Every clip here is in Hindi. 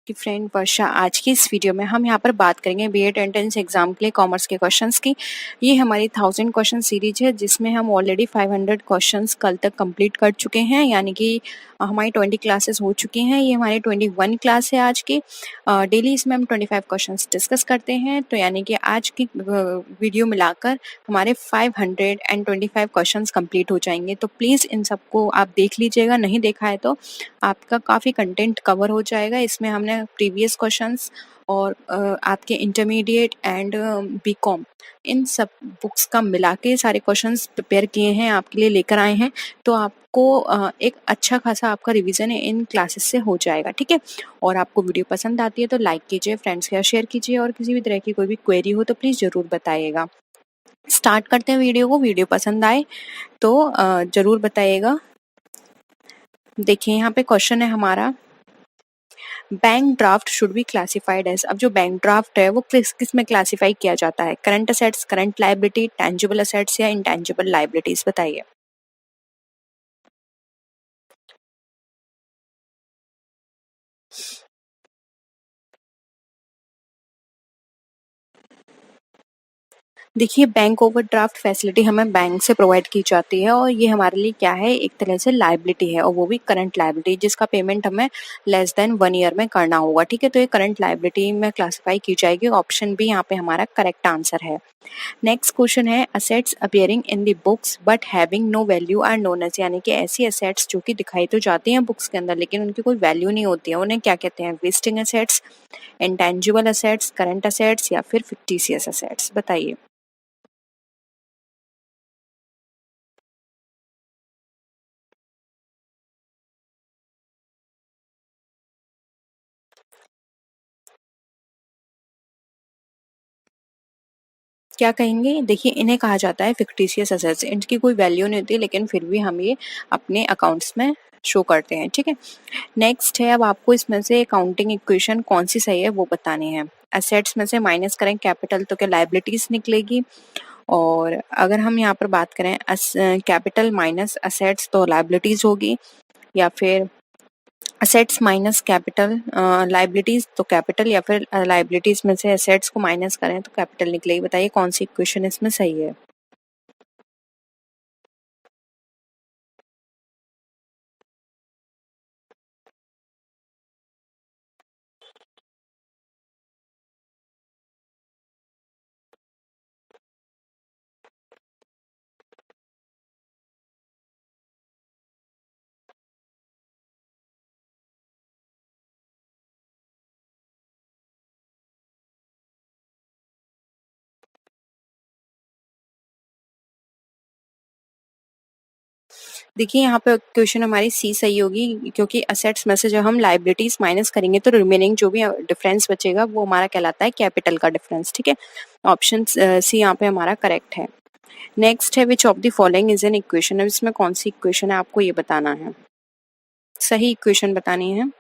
कि फ्रेंड वर्षा, आज की इस वीडियो में हम यहाँ पर बात करेंगे बीएड एंट्रेंस एग्जाम के लिए कॉमर्स के क्वेश्चंस की। ये हमारी 1000 क्वेश्चन सीरीज है जिसमें हम ऑलरेडी 500 क्वेश्चंस कल तक कंप्लीट कर चुके हैं, यानी कि हमारी 20 क्लासेस हो चुकी हैं। ये हमारी 21 क्लास है आज की। डेली इसमें हम 25 क्वेश्चंस डिस्कस करते हैं, तो यानी कि आज की वीडियो मिलाकर हमारे 525 क्वेश्चंस कंप्लीट हो जाएंगे। तो प्लीज़ इन सबको आप देख लीजिएगा, नहीं देखा है तो आपका काफ़ी कंटेंट कवर हो जाएगा। इसमें हमने प्रीवियस क्वेश्चंस और आपके इंटरमीडिएट एंड बीकॉम इन सब बुक्स का मिला के सारे क्वेश्चंस प्रिपेयर किए हैं, आपके लिए लेकर आए हैं। तो आपको एक अच्छा खासा आपका रिवीजन इन क्लासेस से हो जाएगा, ठीक है। और आपको वीडियो पसंद आती है तो लाइक कीजिए, फ्रेंड्स के साथ शेयर कीजिए, और किसी भी तरह की कोई भी क्वेरी हो तो प्लीज़ ज़रूर बताइएगा। स्टार्ट करते हैं वीडियो को। वीडियो पसंद आए तो ज़रूर बताइएगा। देखिए यहाँ पे क्वेश्चन है हमारा, bank draft should be classified as. अब जो बैंक ड्राफ्ट है वो किस में क्लासिफाई किया जाता है? Current assets, current liability, tangible assets या इंटेंजिबल लायबिलिटीज, बताइए। देखिए, बैंक ओवरड्राफ्ट फैसिलिटी हमें बैंक से प्रोवाइड की जाती है, और ये हमारे लिए क्या है, एक तरह से लायबिलिटी है, और वो भी करंट लायबिलिटी, जिसका पेमेंट हमें लेस देन 1 ईयर में करना होगा, ठीक है। तो ये करंट लायबिलिटी में क्लासिफाई की जाएगी। ऑप्शन बी यहाँ पे हमारा करेक्ट आंसर है। नेक्स्ट क्वेश्चन है, assets appearing in the books but having no value are known as. यानी कि ऐसी असेट्स जो कि दिखाई तो जाती हैं बुक्स के अंदर लेकिन उनकी कोई वैल्यू नहीं होती है, उन्हें क्या कहते हैं? Wasting assets, intangible assets, current assets या फिर फिक्टिशियस असेट्स, बताइए। क्या कहेंगे? देखिए, इन्हें कहा जाता है फिक्टिशियस असेट्स। इनकी कोई वैल्यू नहीं होती लेकिन फिर भी हम ये अपने अकाउंट्स में शो करते हैं, ठीक है। नेक्स्ट है, अब आपको इसमें से अकाउंटिंग इक्वेशन कौन सी सही है वो बतानी है। असेट्स में से माइनस करें कैपिटल तो क्या लायबिलिटीज निकलेगी, और अगर हम यहाँ पर बात करें कैपिटल माइनस असेट्स तो लायबिलिटीज होगी, या फिर असेट्स माइनस कैपिटल लायबिलिटीज तो कैपिटल, या फिर लायबिलिटीज में से असेट्स को माइनस करें तो कैपिटल निकलेगी। बताइए कौन सी इक्वेशन इसमें सही है। देखिए, यहाँ पे क्वेश्चन हमारी सी सही होगी, क्योंकि असेट्स में से जब हम लायबिलिटीज माइनस करेंगे तो रिमेनिंग जो भी डिफरेंस बचेगा वो हमारा कहलाता है कैपिटल का डिफरेंस, ठीक है। ऑप्शन सी यहाँ पे हमारा करेक्ट है। नेक्स्ट है, which of the following is an equation. अब इसमें कौन सी इक्वेशन है आपको ये बताना है, सही इक्वेशन बतानी है।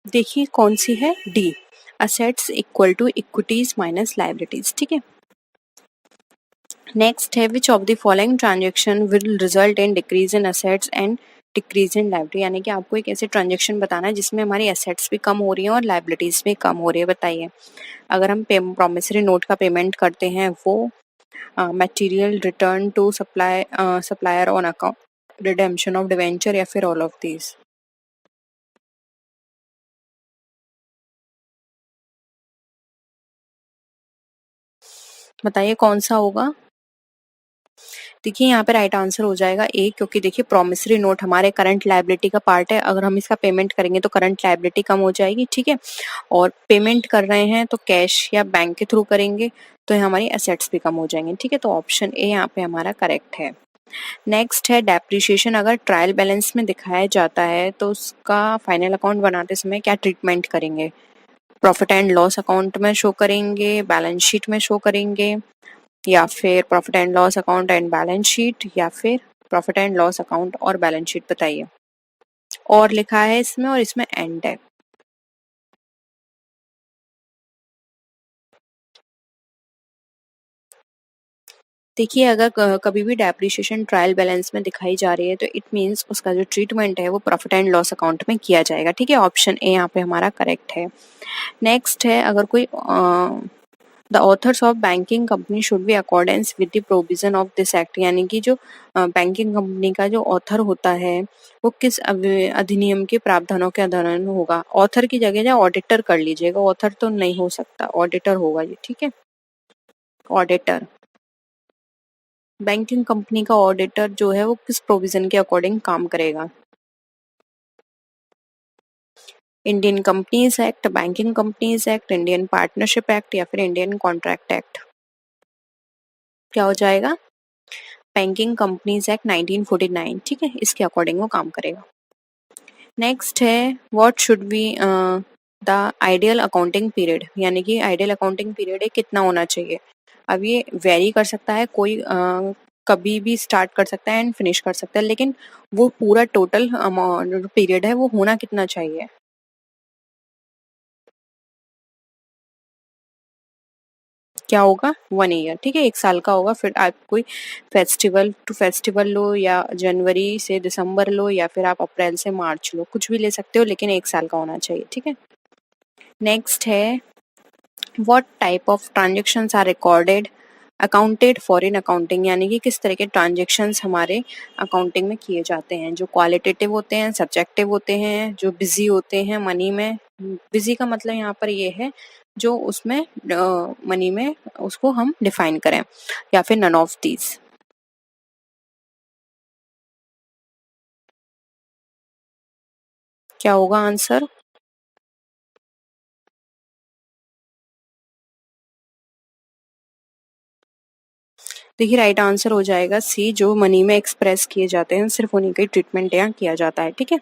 देखिए कौन सी है, D, assets equal to equities minus liabilities, ठीक है। नेक्स्ट है, which of the following transaction will result in decrease in assets and decrease in liability. यानी कि आपको एक ऐसे ट्रांजेक्शन बताना है जिसमें हमारी असेट्स भी कम हो रही हैं और लायबिलिटीज भी कम हो रही है, बताइए। अगर हम प्रॉमिसरी नोट का पेमेंट करते हैं, वो material return to supplier on account, redemption of debenture, या फिर ऑल ऑफ दीज। बताइए कौन सा होगा। देखिए, यहाँ पे राइट आंसर हो जाएगा ए, क्योंकि देखिए प्रॉमिसरी नोट हमारे करंट लायबिलिटी का पार्ट है। अगर हम इसका पेमेंट करेंगे तो करंट लायबिलिटी कम हो जाएगी, ठीक है। और पेमेंट कर रहे हैं तो कैश या बैंक के थ्रू करेंगे तो हमारी एसेट्स भी कम हो जाएंगे, ठीक है। तो ऑप्शन ए यहाँ पे हमारा करेक्ट है। नेक्स्ट है, डेप्रिसिएशन अगर ट्रायल बैलेंस में दिखाया जाता है तो उसका फाइनल अकाउंट बनाते समय क्या ट्रीटमेंट करेंगे? प्रॉफिट एंड लॉस अकाउंट में शो करेंगे, बैलेंस शीट में शो करेंगे, या फिर profit and loss account and balance sheet, या फिर प्रॉफिट एंड लॉस अकाउंट और बैलेंस शीट, बताइए। और लिखा है इसमें और इसमें एंड है। देखिए, अगर कभी भी डेप्रिसिएशन ट्रायल बैलेंस में दिखाई जा रही है तो इट मीन्स उसका जो ट्रीटमेंट है वो प्रॉफिट एंड लॉस अकाउंट में किया जाएगा। ठीक है, ऑप्शन ए यहाँ पे हमारा करेक्ट है। नेक्स्ट है, अगर कोई the author's of banking company should be accordance with the provision of this act, यानी कि जो बैंकिंग कंपनी का जो ऑथर होता है वो किस अधिनियम के प्रावधानों के अधीन होगा। ऑथर की जगह या ऑडिटर कर लीजिएगा, ऑथर तो नहीं हो सकता, ऑडिटर होगा ये। ठीक है, ऑडिटर। बैंकिंग कंपनी का ऑडिटर जो है वो किस प्रोविजन के अकॉर्डिंग काम करेगा। Indian companies act, banking companies act, Indian partnership act या फिर इंडियन कॉन्ट्रैक्ट एक्ट। क्या हो जाएगा? Banking companies act 1949। ठीक है, इसके अकॉर्डिंग वो काम करेगा। नेक्स्ट है, what should be the ideal accounting period, यानी कि आइडियल अकाउंटिंग पीरियड है कितना होना चाहिए। अब ये वेरी कर सकता है, कोई कभी भी स्टार्ट कर सकता है एंड फिनिश कर सकता है, लेकिन वो पूरा टोटल अमाउंट पीरियड है वो होना कितना चाहिए। क्या होगा? 1 ईयर। ठीक है, 1 साल का होगा। फिर आप कोई फेस्टिवल टू फेस्टिवल लो या जनवरी से दिसंबर लो या फिर आप अप्रैल से मार्च लो, कुछ भी ले सकते हो, लेकिन 1 साल का होना चाहिए। ठीक है। नेक्स्ट है, what type of transactions are recorded accounted for in accounting, यानी कि किस तरह के ट्रांजेक्शन्स हमारे अकाउंटिंग में किए जाते हैं। जो क्वालिटेटिव होते हैं, सब्जेक्टिव होते हैं, जो बिजी होते हैं मनी में। बिजी का मतलब यहाँ पर ये है जो उसमें मनी में उसको हम डिफाइन करें, या फिर नन ऑफ दीज। क्या होगा आंसर? देखिए, राइट आंसर हो जाएगा सी, जो मनी में एक्सप्रेस किए जाते हैं सिर्फ उन्हीं का ट्रीटमेंट यहाँ किया जाता है। ठीक है,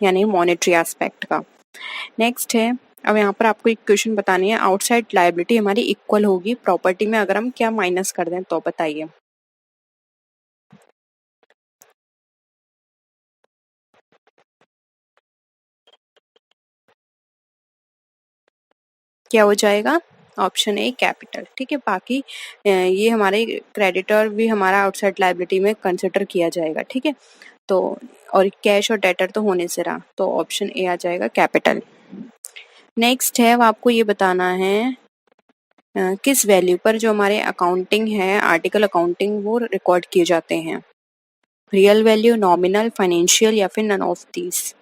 यानी मॉनेटरी एस्पेक्ट का। नेक्स्ट है, अब यहाँ पर आपको एक क्वेश्चन बतानी है, आउटसाइड लायबिलिटी हमारी इक्वल होगी प्रॉपर्टी में अगर हम क्या माइनस कर दें, तो बताइए। क्या हो जाएगा? Option A capital. ठीक है, बाकी ये हमारे क्रेडिटर भी हमारा आउटसाइड लायबिलिटी में कंसिडर किया जाएगा। ठीक है, तो और कैश और डेटर तो होने से रहा, तो ऑप्शन ए आ जाएगा कैपिटल। नेक्स्ट है, अब आपको ये बताना है किस वैल्यू पर जो हमारे अकाउंटिंग है, आर्टिकल अकाउंटिंग, वो रिकॉर्ड किए जाते हैं। रियल वैल्यू, नॉमिनल, फाइनेंशियल या फिर नन ऑफ दीज।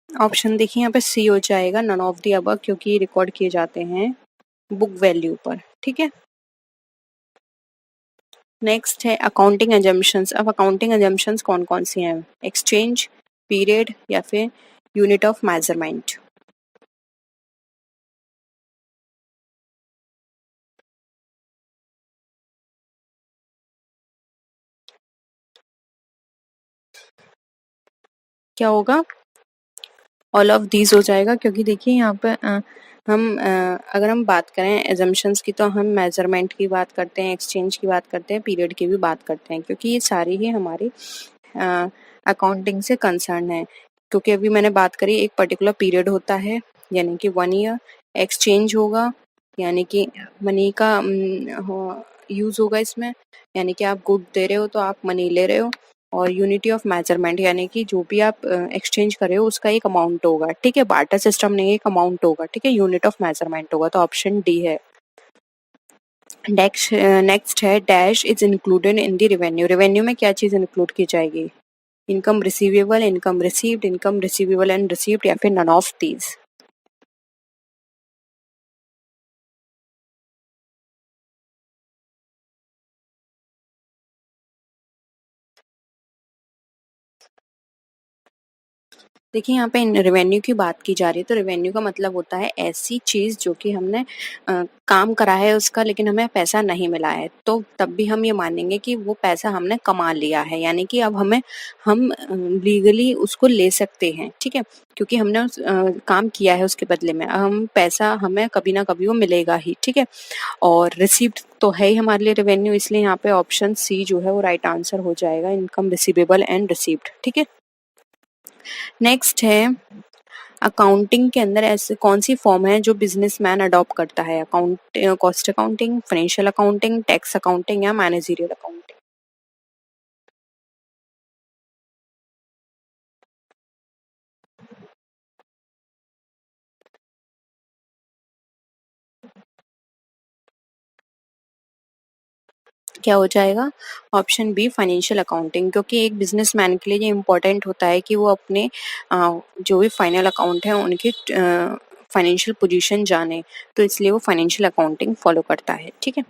ऑप्शन देखिए, यहाँ पे सी हो जाएगा, नन ऑफ दी अबव, क्योंकि ये रिकॉर्ड किए जाते हैं बुक वैल्यू पर। ठीक है। नेक्स्ट है अकाउंटिंग एजम्पशंस। अब अकाउंटिंग एजम्पशंस कौन कौन सी हैं? एक्सचेंज, पीरियड या फिर यूनिट ऑफ मेजरमेंट। क्या होगा? ऑल ऑफ दीज हो जाएगा, क्योंकि देखिए यहाँ पे अगर हम बात करें एजम्पशंस की, तो हम मेजरमेंट की बात करते हैं, एक्सचेंज की बात करते हैं, पीरियड की भी बात करते हैं, क्योंकि ये सारी ही हमारी अकाउंटिंग से कंसर्न है। क्योंकि अभी मैंने बात करी, एक पर्टिकुलर पीरियड होता है यानी कि 1 ईयर, एक्सचेंज होगा यानी कि मनी का यूज होगा इसमें, यानी कि आप गुड दे रहे हो तो आप मनी ले रहे हो, और यूनिटी ऑफ मेजरमेंट यानी कि जो भी आप एक्सचेंज कर रहे हो उसका एक अमाउंट होगा। ठीक है, बार्टर सिस्टम नहीं, एक अमाउंट होगा। ठीक है, यूनिट ऑफ मेजरमेंट होगा, तो ऑप्शन डी है। नेक्स्ट है, dash is included in the revenue. Revenue में क्या चीज इंक्लूड की जाएगी? Income receivable, income received, income receivable and received या फिर नन ऑफ दीज। देखिए, यहाँ पे रेवेन्यू की बात की जा रही है, तो रेवेन्यू का मतलब होता है ऐसी चीज जो कि हमने काम करा है उसका, लेकिन हमें पैसा नहीं मिला है, तो तब भी हम ये मानेंगे कि वो पैसा हमने कमा लिया है, यानी कि अब हम लीगली उसको ले सकते हैं। ठीक है, क्योंकि हमने काम किया है उसके बदले में, हम पैसा हमें कभी ना कभी वो मिलेगा ही। ठीक है, और रिसीव्ड तो है ही हमारे लिए रेवेन्यू, इसलिए यहाँ पे ऑप्शन सी जो है वो राइट आंसर हो जाएगा, इनकम रिसीवेबल एंड रिसीव्ड। ठीक है। नेक्स्ट है अकाउंटिंग के अंदर ऐसे कौन सी फॉर्म है जो बिजनेसमैन अडॉप्ट करता है? Account cost accounting, financial accounting, tax accounting या मैनेजरियल अकाउंटिंग? क्या हो जाएगा? ऑप्शन बी फाइनेंशियल अकाउंटिंग, क्योंकि एक बिजनेसमैन के लिए ये इम्पोर्टेंट होता है कि वो अपने जो भी फाइनल अकाउंट है उनकी फाइनेंशियल पोजीशन जाने, तो इसलिए वो फाइनेंशियल अकाउंटिंग फॉलो करता है। ठीक है।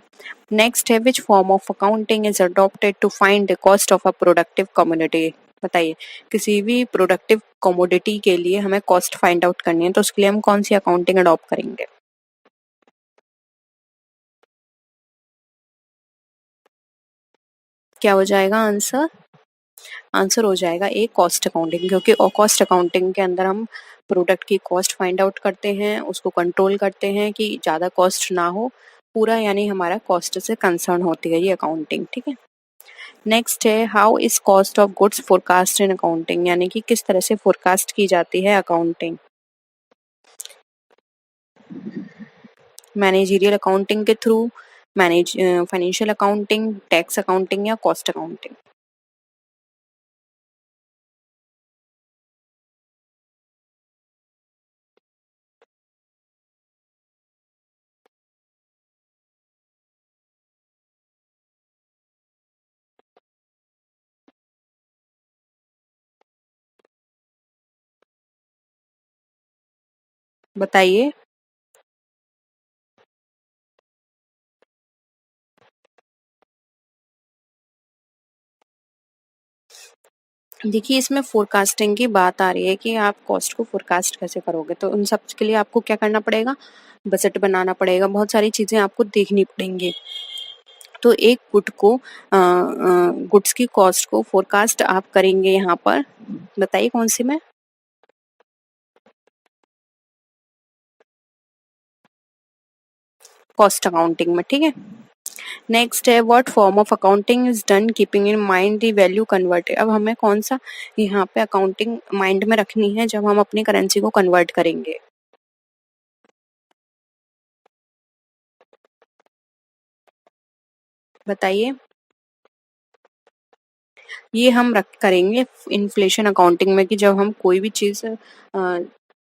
नेक्स्ट है which form of accounting is adopted to find the cost of a productive commodity? बताइए, किसी भी प्रोडक्टिव कमोडिटी के लिए हमें कॉस्ट फाइंड आउट करनी है तो उसके लिए हम कौन सी अकाउंटिंग अडॉप्ट करेंगे? क्या हो जाएगा आंसर? आंसर हो जाएगा ए कॉस्ट अकाउंटिंग, क्योंकि कॉस्ट अकाउंटिंग के अंदर हम प्रोडक्ट की कॉस्ट फाइंड आउट करते हैं, उसको कंट्रोल करते हैं कि ज़्यादा कॉस्ट ना हो, पूरा यानी हमारा कॉस्ट से कंसर्न होती है ये अकाउंटिंग। ठीक है। नेक्स्ट है how is cost of goods forecast in accounting, यानी कि किस तरह से फोरकास्ट की जाती है अकाउंटिंग? मैनेजरियल अकाउंटिंग के through, manage financial accounting, tax accounting या कॉस्ट अकाउंटिंग? बताइए। देखिए, इसमें फ़ोरकास्टिंग की बात आ रही है कि आप कॉस्ट को फ़ोरकास्ट कैसे करोगे, तो उन सब के लिए आपको क्या करना पड़ेगा? बजट बनाना पड़ेगा, बहुत सारी चीज़ें आपको देखनी पड़ेंगी। तो एक गुड्स की कॉस्ट को फ़ोरकास्ट आप करेंगे यहाँ पर, बताइए कौन-सी में? कॉस्ट अकाउंटिंग में, ठीक है? नेक्स्ट है what form of accounting is done keeping in mind the value converted? अब हमें कौन-सा यहाँ पे अकाउंटिंग माइंड में रखनी है जब हम अपनी करेंसी को कन्वर्ट करेंगे? बताइए। ये हम रख करेंगे इन्फ्लेशन अकाउंटिंग में कि जब हम कोई भी चीज़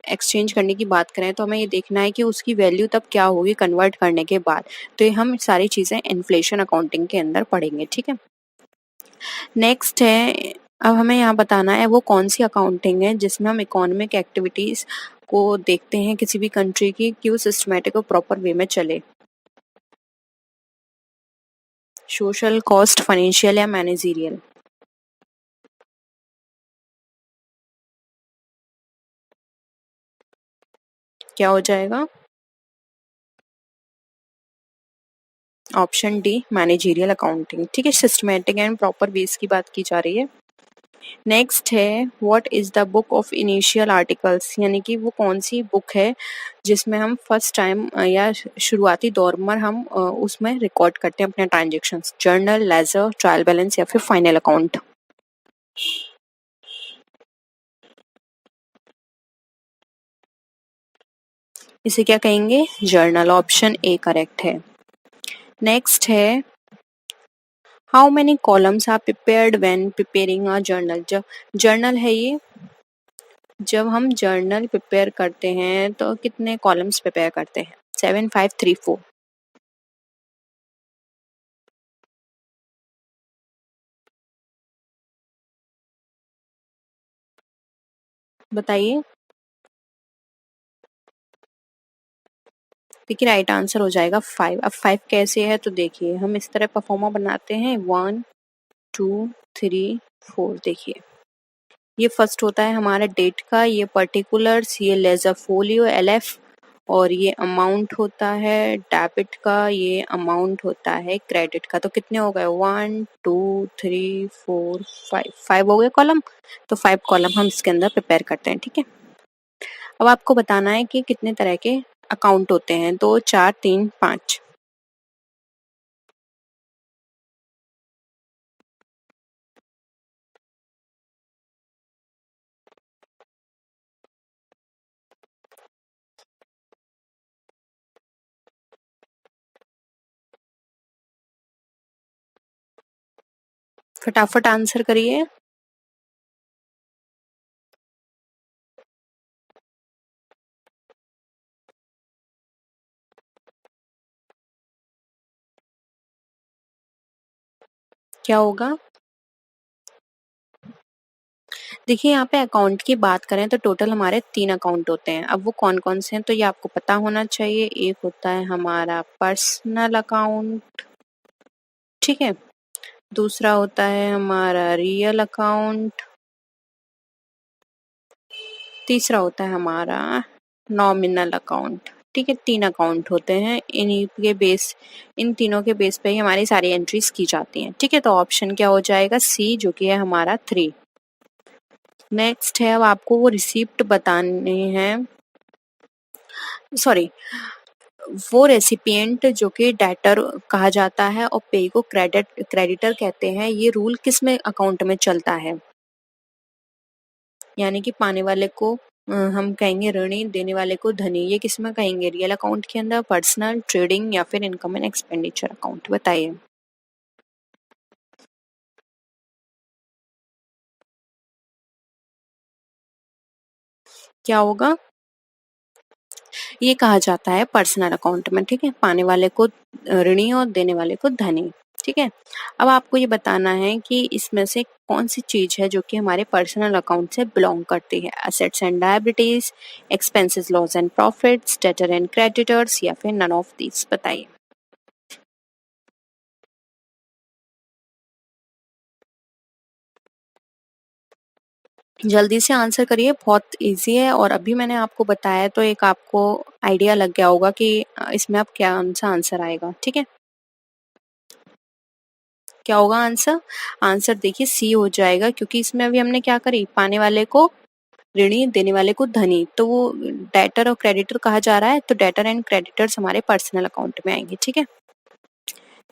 एक्सचेंज करने की बात करें तो हमें ये देखना है कि उसकी वैल्यू तब क्या होगी कन्वर्ट करने के बाद। तो ये हम सारी चीज़ें इन्फ्लेशन अकाउंटिंग के अंदर पढ़ेंगे, ठीक है? नेक्स्ट है अब हमें यहाँ बताना है वो कौन-सी अकाउंटिंग है जिसमें हम इकोनॉमिक एक्टिविटीज़ को देखते हैं किसी भी कंट्री की कि वो सिस्टमैटिक और प्रॉपर वे में चले। सोशल, कॉस्ट, फाइनेंशियल या मैनेजरियल? क्या हो जाएगा? ऑप्शन डी मैनेजरियल अकाउंटिंग, ठीक है? सिस्टमैटिक एंड प्रॉपर वेज की बात की जा रही है। नेक्स्ट है what is the book of initial articles, यानी कि वो कौन सी बुक है जिसमें हम फर्स्ट टाइम या शुरुआती दौर में हम उसमें रिकॉर्ड करते हैं अपने transactions? Journal, ledger, trial balance या फिर फाइनल अकाउंट? इसे क्या कहेंगे? जर्नल, ऑप्शन ए करेक्ट है। नेक्स्ट है how many columns are prepared when preparing a journal? जब जर्नल है ये, जब हम जर्नल प्रिपेयर करते हैं तो कितने कॉलम्स प्रिपेयर करते हैं? 7, 5, 3, 4? बताइए। देखिए राइट आंसर हो जाएगा 5। अब 5 कैसे है तो देखिए हम इस तरह परफॉर्मा बनाते हैं 1, 2, 3, 4। देखिए ये फर्स्ट होता है हमारा डेट का, ये पर्टिकुलर्स, ये लेजर फोलियो LF, और ये अमाउंट होता है डेबिट का, ये अमाउंट होता है क्रेडिट का। तो कितने हो गए? 1, 2, 3, 4, 5। 5 हो गए कॉलम। तो 5 कॉलम हम इसके अंदर प्रिपेयर करते हैं, ठीक है? अब आपको बताना है कि कितने तरह के अकाउंट होते हैं, 2, 4, 3, 5? फटाफट आंसर करिए। क्या होगा? देखिए यहाँ पे अकाउंट की बात करें तो टोटल हमारे 3 अकाउंट होते हैं। अब वो कौन-कौन से हैं तो ये आपको पता होना चाहिए। एक होता है हमारा पर्सनल अकाउंट, ठीक है? दूसरा होता है हमारा रियल अकाउंट, तीसरा होता है हमारा नॉमिनल अकाउंट, ठीक है? 3 अकाउंट होते हैं। इन तीनों के बेस पे ही हमारी सारी एंट्रीज की जाती हैं, ठीक है? तो ऑप्शन क्या हो जाएगा? सी, जो कि है हमारा 3। नेक्स्ट है, अब आपको वो रिसिप्ट बताने हैं, सॉरी, वो रेसिपिएंट जो कि डेटर कहा जाता है और पे को क्रेडिटर कहते हैं। ये रूल किस में अकाउंट में चलता है? यानी कि पाने वाले को हम कहेंगे ऋणी, देने वाले को धनी। ये किस में कहेंगे? रियल अकाउंट के अंदर, पर्सनल, ट्रेडिंग या फिर इनकम एंड एक्सपेंडिचर अकाउंट? बताइए। क्या होगा? ये कहा जाता है पर्सनल अकाउंट में, ठीक है? पाने वाले को ऋणी और देने वाले को धनी, ठीक है? अब आपको ये बताना है कि इसमें से कौन सी चीज है जो कि हमारे पर्सनल अकाउंट से बिलोंग करती है? Assets and liabilities, expenses, loss and profits, debtor and creditors या फिर नन ऑफ दीज? बताइए। जल्दी से आंसर करिए, बहुत इजी है और अभी मैंने आपको बताया तो एक आपको आइडिया लग गया होगा कि इसमें अब क्या सा आंसर आएगा, ठीक है? क्या होगा आंसर? आंसर देखिए सी हो जाएगा, क्योंकि इसमें अभी हमने क्या करी, पाने वाले को ऋणी, देने वाले को धनी, तो वो डेटर और क्रेडिटर कहा जा रहा है, तो डेटर एंड क्रेडिटर्स हमारे पर्सनल अकाउंट में आएंगे, ठीक है?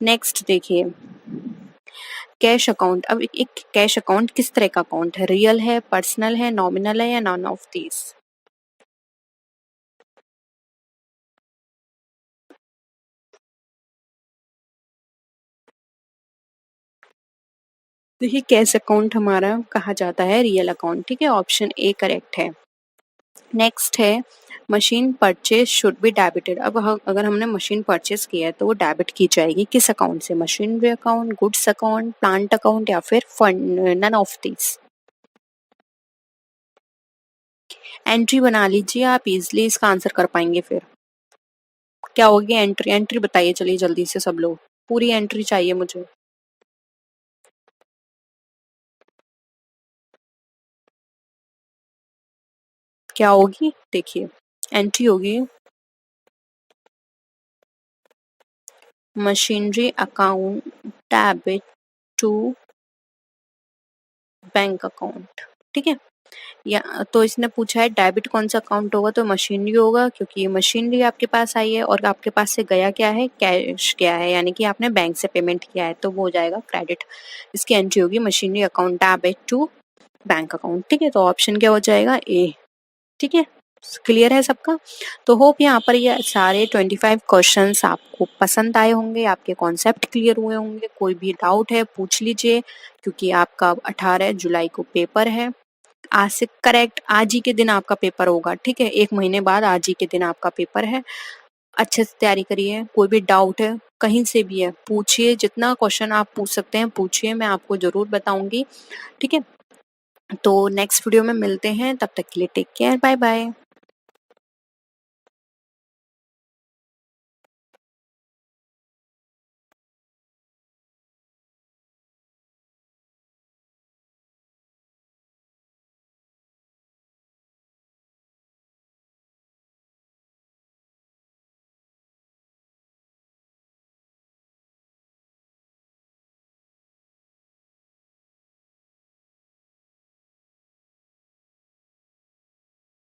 नेक्स्ट देखिए, कैश अकाउंट। अब एक कैश अकाउंट किस तरह का अकाउंट है? रियल है, पर्सनल है, नॉमिनल है या नॉन ऑफ दीज? देखिए कैश अकाउंट हमारा कहा जाता है रियल अकाउंट, ठीक है? ऑप्शन ए करेक्ट है। नेक्स्ट है, machine purchase should be debited. अब अगर हमने मशीन परचेज किया है तो वो डेबिट की जाएगी किस अकाउंट से? Machinery account, goods account, plant account या फिर fund, none of this? Entry बना लीजिए, आप इजिली इसका आंसर कर पाएंगे फिर। क्या होगी एंट्री? एंट्री बताइए चलिए जल्दी से सब लोग, पूरी एंट्री चाहिए मुझे। क्या होगी? देखिए एंट्री होगी machinery account debit to bank account, ठीक है? या तो इसने पूछा है डेबिट कौन सा अकाउंट होगा, तो मशीनरी होगा, क्योंकि ये मशीनरी आपके पास आई है और आपके पास से गया क्या है? कैश गया है, यानी कि आपने बैंक से पेमेंट किया है, तो वो हो जाएगा क्रेडिट। इसकी एंट्री होगी machinery account debit to bank account, ठीक है? तो ऑप्शन क्या हो जाएगा? ए, ठीक है? क्लियर है सबका? तो होप यहाँ पर ये सारे 25 क्वेश्चंस आपको पसंद आए होंगे, आपके कॉन्सेप्ट क्लियर हुए होंगे। कोई भी डाउट है पूछ लीजिए, क्योंकि आपका 18 जुलाई को पेपर है। आज से करेक्ट आज ही के दिन आपका पेपर होगा, ठीक है? 1 महीने बाद आज ही के दिन आपका पेपर है। अच्छे से तैयारी करिए। कोई भी डाउट है कहीं से भी है पूछिए, जितना क्वेश्चन आप पूछ सकते हैं पूछिए, मैं आपको जरूर बताऊंगी, ठीक है? तो नेक्स्ट वीडियो में मिलते हैं, तब तक के लिए टेक केयर, बाय बाय।